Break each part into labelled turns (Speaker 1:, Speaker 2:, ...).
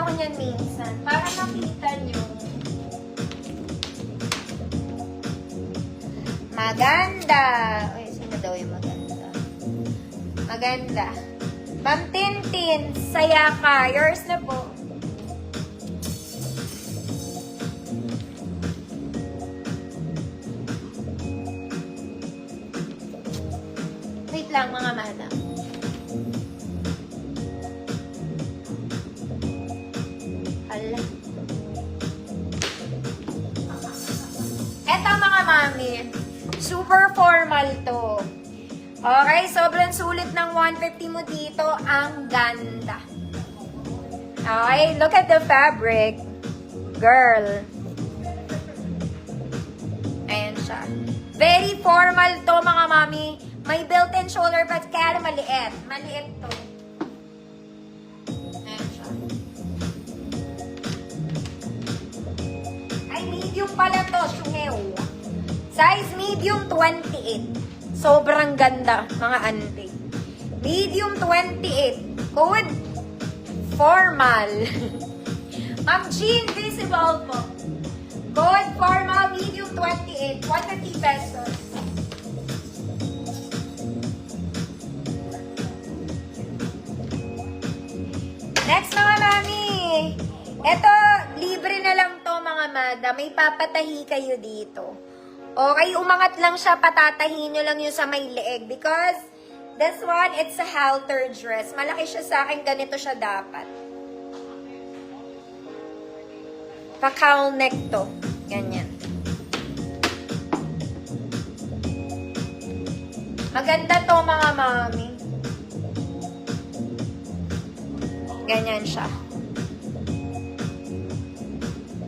Speaker 1: ako niyan minsan. Para makita nyo. Maganda. Uy, sino daw yung maganda? Maganda. Ma'am Tintin, saya ka. Yours na po. Wait lang mga madam. Hala. Eto mga mami, super formal to. Okay, sobrang sulit ng 150 mo dito. Ang ganda. Okay, look at the fabric. Girl. Ayan siya. Very formal to mga mami. May built-in shoulder pads, kaya maliit. Maliit to. Ayan siya. Ay, medium pala to, syungew. Size medium 28. Sobrang ganda, mga ante. Medium 28. Code formal. Ma'am Jean, visible po. Code formal, medium 28. 150 pesos. Next mga mami. Ito, libre na lang to mga madam. May papatahi kayo dito. Okay, umangat lang siya, patatahin nyo lang yung sa may leeg. Because this one, it's a halter dress. Malaki siya sa akin, ganito siya dapat. Pa-cowl neck to. Ganyan. Maganda to mga mami. Ganyan siya.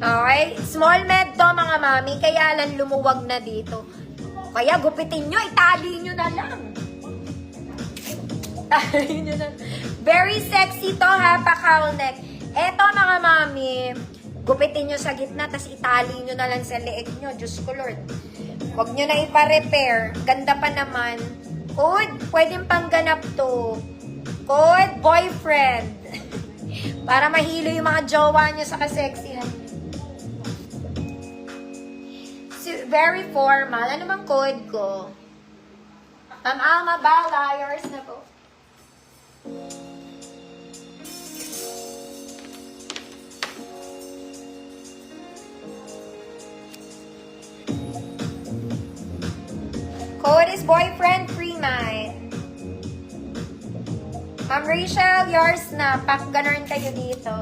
Speaker 1: Okay? Small med to mga mami, kaya lang lumuwag na dito. Kaya gupitin nyo, itali nyo na lang. Itali nyo na. Very sexy to ha, pa-cowl neck. Eto mga mami, gupitin nyo sa gitna, tas itali nyo na lang sa leeg nyo. Diyos ko Lord. Huwag nyo na ipa-repair. Ganda pa naman. Code, pwedeng pangganap to. Code, boyfriend. Para mahilo yung mga jowa nyo sa kasexihan. Very formal. Ano bang code ko? Ma'am Alma Bala, yours na po. Code is boyfriend free mind. Ma'am Rachel, yours na. Pack-ganon kayo dito.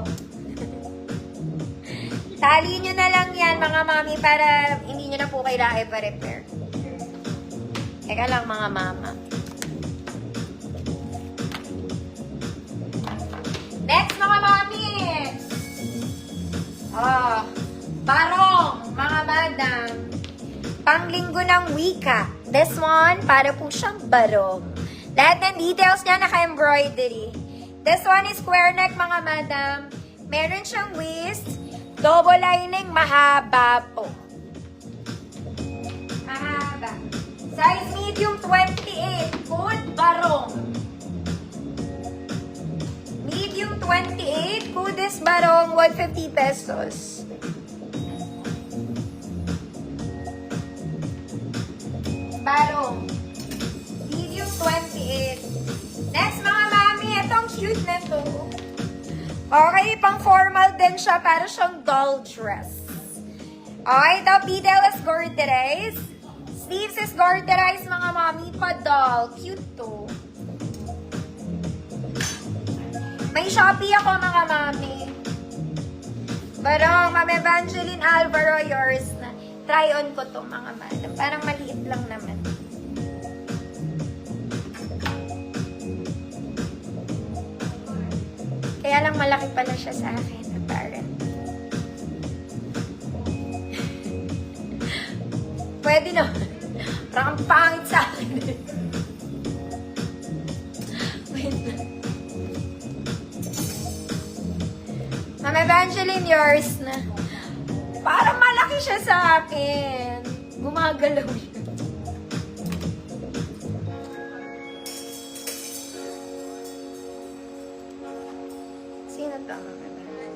Speaker 1: Tali nyo na lang yan, mga mami, para hindi nyo na po kailangan ipa-repair. Teka lang, mga mama. Next, mga mami! Barong, mga madam. Panglinggo ng wika. This one, para po siyang barong. Lahat ng details niya naka-embroidery. This one is square neck, mga madam. Meron siyang waist. Double lining, mahaba po. Mahaba. Size medium 28. Code barong. Medium 28. Code is barong. 150 pesos. Barong. Medium 28. Next mga mami, itong cute na to. Okay, pang formal din siya, para siyang doll dress. Okay, the detail is garterized. Sleeves is garterized, mga mami, pa doll. Cute to. May Shopee ako, mga mami. Barong, Ma'am Evangeline Alvaro, yours na. Try on ko to, mga madam. Parang maliit lang naman. Kaya lang malaki pala siya sa akin, apparent. Pwede na. Parang pangit sa akin. Wait lang. Ma'am Evangeline, yours na. Parang malaki siya sa akin. Gumagalaw siya. Sino to, Ma'am Evangeline?